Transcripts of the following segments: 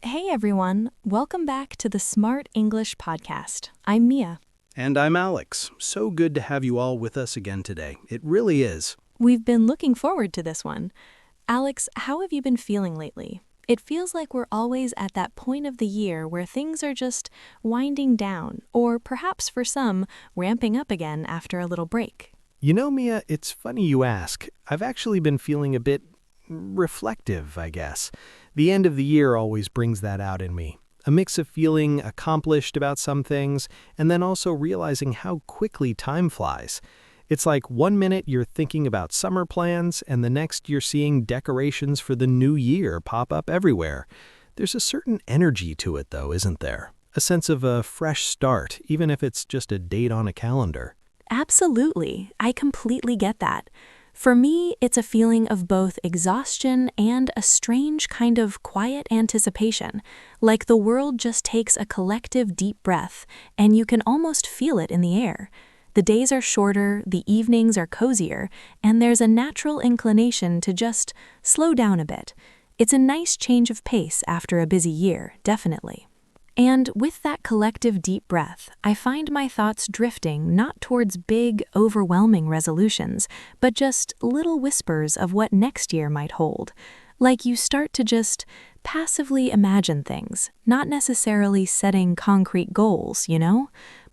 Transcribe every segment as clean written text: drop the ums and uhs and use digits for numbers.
Hey everyone, welcome back to the Smart English Podcast. I'm Mia. And I'm Alex. So good to have you all with us again today. It really is. We've been looking forward to this one. Alex, how have you been feeling lately? It feels like we're always at that point of the year where things are just winding down, or perhaps for some, ramping up again after a little break. You know, Mia, it's funny you ask. I've actually been feeling a bit reflective, I guess. The end of the year always brings that out in me. A mix of feeling accomplished about some things and then also realizing how quickly time flies. It's like 1 minute you're thinking about summer plans and the next you're seeing decorations for the new year pop up everywhere. There's a certain energy to it though, isn't there? A sense of a fresh start, even if it's just a date on a calendar. Absolutely, I completely get that. For me, it's a feeling of both exhaustion and a strange kind of quiet anticipation, like the world just takes a collective deep breath, and you can almost feel it in the air. The days are shorter, the evenings are cozier, and there's a natural inclination to just slow down a bit. It's a nice change of pace after a busy year, definitely. And with that collective deep breath, I find my thoughts drifting not towards big, overwhelming resolutions, but just little whispers of what next year might hold. Like you start to just passively imagine things, not necessarily setting concrete goals,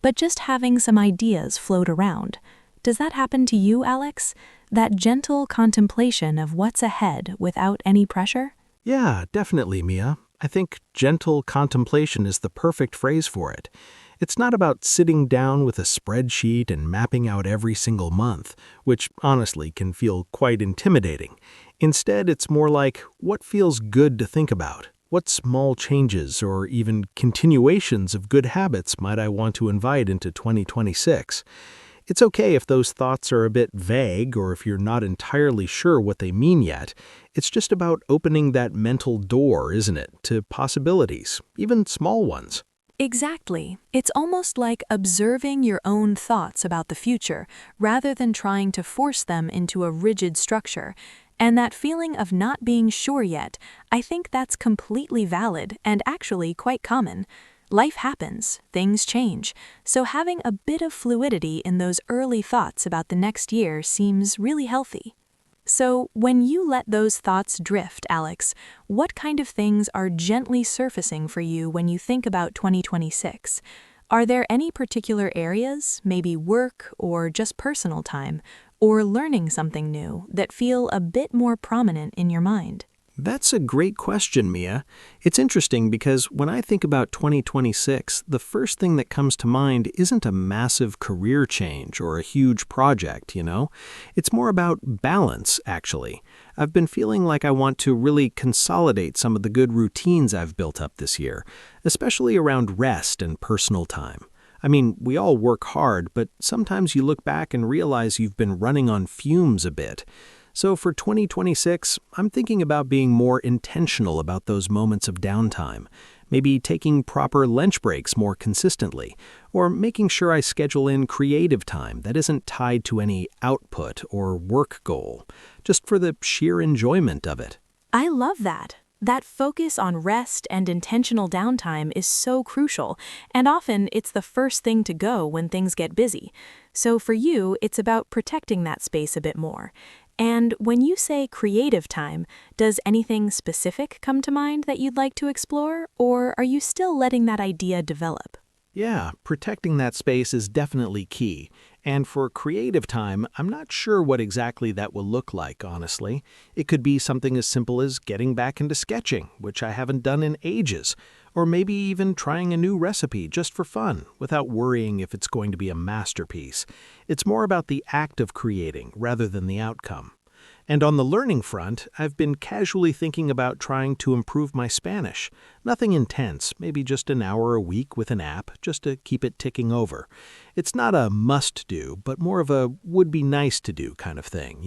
but just having some ideas float around. Does that happen to you, Alex? That gentle contemplation of what's ahead without any pressure? Yeah, definitely, Mia. I think gentle contemplation is the perfect phrase for it. It's not about sitting down with a spreadsheet and mapping out every single month, which honestly can feel quite intimidating. Instead, it's more like what feels good to think about. What small changes or even continuations of good habits might I want to invite into 2026? It's okay if those thoughts are a bit vague or if you're not entirely sure what they mean yet. It's just about opening that mental door, isn't it, to possibilities, even small ones. Exactly. It's almost like observing your own thoughts about the future, rather than trying to force them into a rigid structure. And that feeling of not being sure yet, I think that's completely valid and actually quite common. Life happens, things change, so having a bit of fluidity in those early thoughts about the next year seems really healthy. So, when you let those thoughts drift, Alex, what kind of things are gently surfacing for you when you think about 2026? Are there any particular areas, maybe work or just personal time, or learning something new, that feel a bit more prominent in your mind? That's a great question, Mia. It's interesting because when I think about 2026, the first thing that comes to mind isn't a massive career change or a huge project. It's more about balance, actually. I've been feeling like I want to really consolidate some of the good routines I've built up this year, especially around rest and personal time. I mean, we all work hard, but sometimes you look back and realize you've been running on fumes a bit. So for 2026, I'm thinking about being more intentional about those moments of downtime, maybe taking proper lunch breaks more consistently, or making sure I schedule in creative time that isn't tied to any output or work goal, just for the sheer enjoyment of it. I love that. That focus on rest and intentional downtime is so crucial, and often it's the first thing to go when things get busy. So for you, it's about protecting that space a bit more. And when you say creative time, does anything specific come to mind that you'd like to explore, or are you still letting that idea develop? Yeah, protecting that space is definitely key. And for creative time, I'm not sure what exactly that will look like, honestly. It could be something as simple as getting back into sketching, which I haven't done in ages, or maybe even trying a new recipe just for fun, without worrying if it's going to be a masterpiece. It's more about the act of creating rather than the outcome. And on the learning front, I've been casually thinking about trying to improve my Spanish. Nothing intense, maybe just an hour a week with an app, just to keep it ticking over. It's not a must-do, but more of a would-be-nice-to-do kind of thing.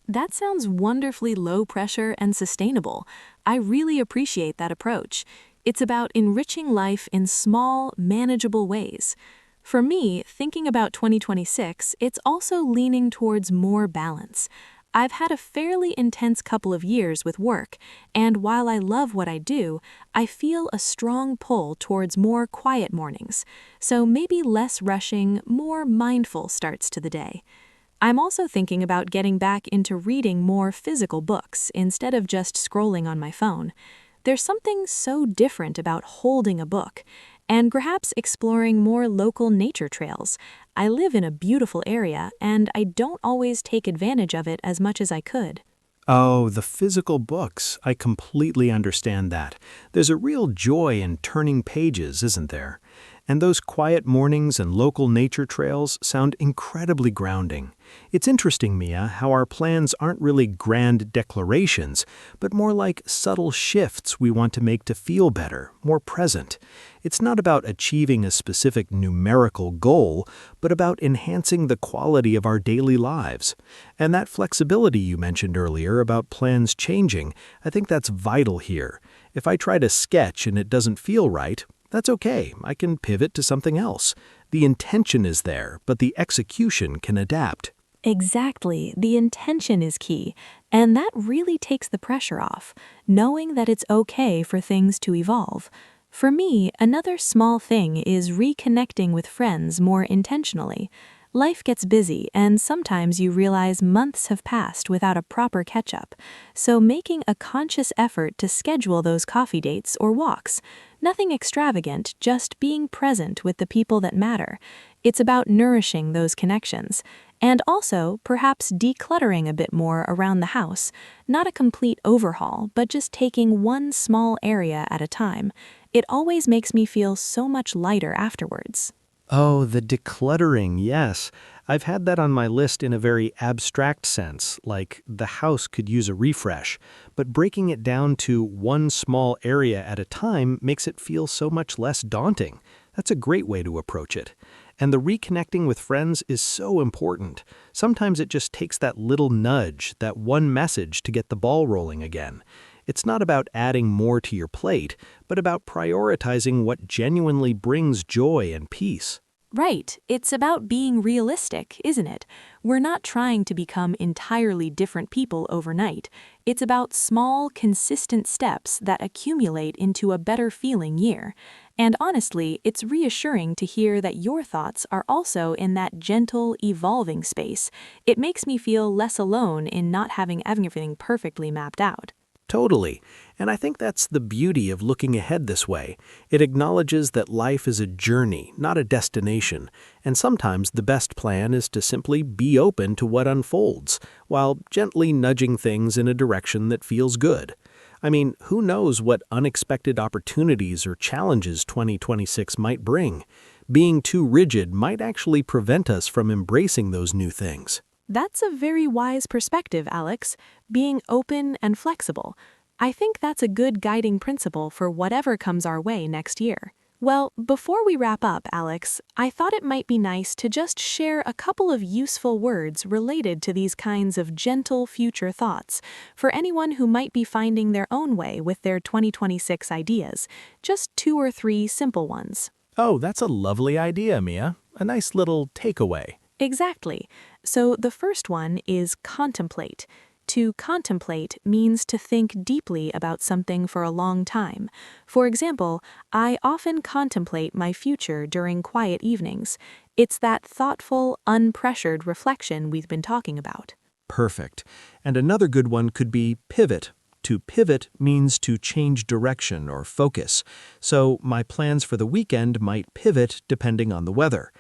That sounds wonderfully low pressure and sustainable. I really appreciate that approach. It's about enriching life in small, manageable ways. For me, thinking about 2026, it's also leaning towards more balance. I've had a fairly intense couple of years with work, and while I love what I do, I feel a strong pull towards more quiet mornings, so maybe less rushing, more mindful starts to the day. I'm also thinking about getting back into reading more physical books instead of just scrolling on my phone. There's something so different about holding a book, and perhaps exploring more local nature trails. I live in a beautiful area, and I don't always take advantage of it as much as I could. Oh, the physical books. I completely understand that. There's a real joy in turning pages, isn't there? And those quiet mornings and local nature trails sound incredibly grounding. It's interesting, Mia, how our plans aren't really grand declarations, but more like subtle shifts we want to make to feel better, more present. It's not about achieving a specific numerical goal, but about enhancing the quality of our daily lives. And that flexibility you mentioned earlier about plans changing, I think that's vital here. If I try to sketch and it doesn't feel right, that's okay. I can pivot to something else. The intention is there, but the execution can adapt. Exactly, the intention is key, and that really takes the pressure off, knowing that it's okay for things to evolve. For me, another small thing is reconnecting with friends more intentionally. Life gets busy, and sometimes you realize months have passed without a proper catch-up, so making a conscious effort to schedule those coffee dates or walks. Nothing extravagant, just being present with the people that matter. It's about nourishing those connections. And also, perhaps decluttering a bit more around the house. Not a complete overhaul, but just taking one small area at a time. It always makes me feel so much lighter afterwards. Oh, the decluttering, yes. I've had that on my list in a very abstract sense, like the house could use a refresh, but breaking it down to one small area at a time makes it feel so much less daunting. That's a great way to approach it. And the reconnecting with friends is so important. Sometimes it just takes that little nudge, that one message to get the ball rolling again. It's not about adding more to your plate, but about prioritizing what genuinely brings joy and peace. Right, it's about being realistic, isn't it? We're not trying to become entirely different people overnight. It's about small, consistent steps that accumulate into a better feeling year. And honestly, it's reassuring to hear that your thoughts are also in that gentle, evolving space. It makes me feel less alone in not having everything perfectly mapped out. Totally. And I think that's the beauty of looking ahead this way. It acknowledges that life is a journey, not a destination. And sometimes the best plan is to simply be open to what unfolds, while gently nudging things in a direction that feels good. I mean, who knows what unexpected opportunities or challenges 2026 might bring? Being too rigid might actually prevent us from embracing those new things. That's a very wise perspective, Alex. Being open and flexible. I think that's a good guiding principle for whatever comes our way next year. Well, before we wrap up, Alex, I thought it might be nice to just share a couple of useful words related to these kinds of gentle future thoughts for anyone who might be finding their own way with their 2026 ideas. Just 2 or 3 simple ones. Oh, that's a lovely idea, Mia. A nice little takeaway. Exactly. So the first one is contemplate. To contemplate means to think deeply about something for a long time. For example, I often contemplate my future during quiet evenings. It's that thoughtful, unpressured reflection we've been talking about. Perfect. And another good one could be pivot. To pivot means to change direction or focus. So my plans for the weekend might pivot depending on the weather.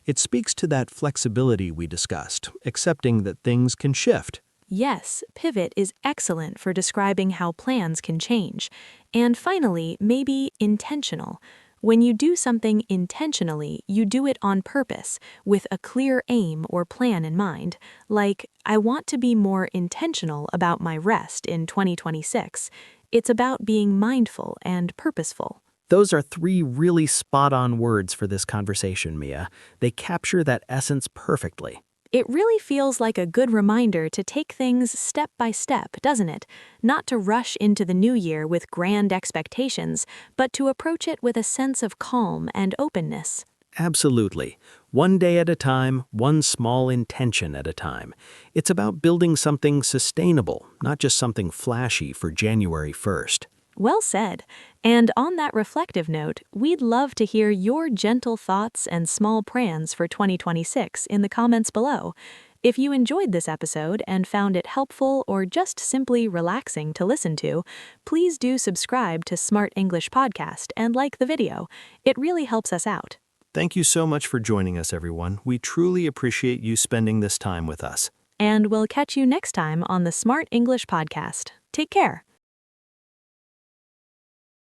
It speaks to that flexibility we discussed, accepting that things can shift. Yes, pivot is excellent for describing how plans can change. And finally, maybe intentional. When you do something intentionally, you do it on purpose, with a clear aim or plan in mind. Like, I want to be more intentional about my rest in 2026. It's about being mindful and purposeful. Those are 3 really spot-on words for this conversation, Mia. They capture that essence perfectly. It really feels like a good reminder to take things step by step, doesn't it? Not to rush into the new year with grand expectations, but to approach it with a sense of calm and openness. Absolutely. One day at a time, one small intention at a time. It's about building something sustainable, not just something flashy for January 1st. Well said. And on that reflective note, we'd love to hear your gentle thoughts and small plans for 2026 in the comments below. If you enjoyed this episode and found it helpful or just simply relaxing to listen to, please do subscribe to Smart English Podcast and like the video. It really helps us out. Thank you so much for joining us, everyone. We truly appreciate you spending this time with us. And we'll catch you next time on the Smart English Podcast. Take care.